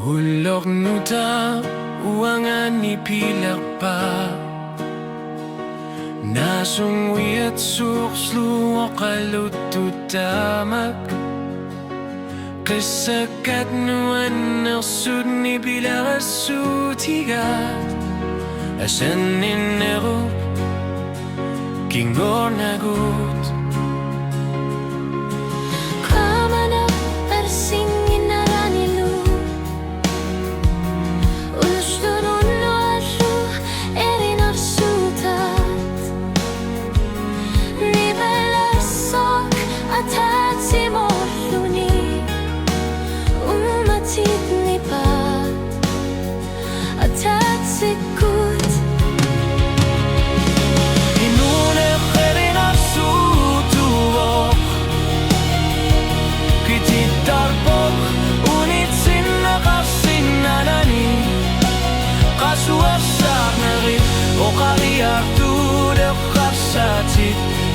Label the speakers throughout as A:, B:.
A: Hulog nuta uangan ni pilak pa Nasungwi at sukslu o kalututamak Kasakat nuan narsud ni bilang asutigat Asan ninero kingor nagut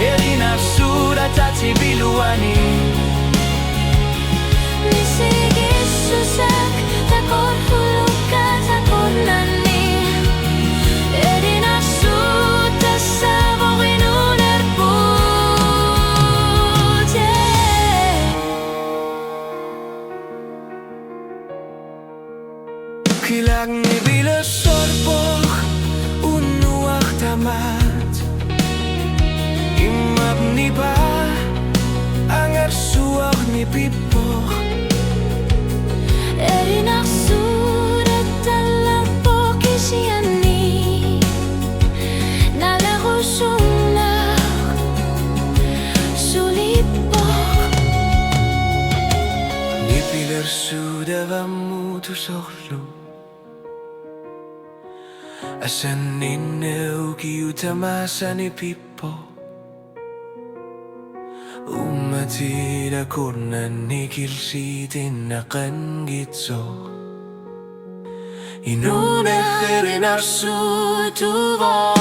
A: Erina sudah tati biluani
B: Nisigis susak takor huluka takor nani Erina sudah saborin uner pute
A: Kilag ni bila sorbok unuak tamat Ni ba ang arsuak ni Pipo
B: Erinak surat dalam pokisiani Nalarusunak sulipok
A: Ni pilar sudah vamutu sohlu Asan nineu ki utamasa ni Pipo Umatira kurnan ni kilsitin na kangitso Inuna herin arsutuvo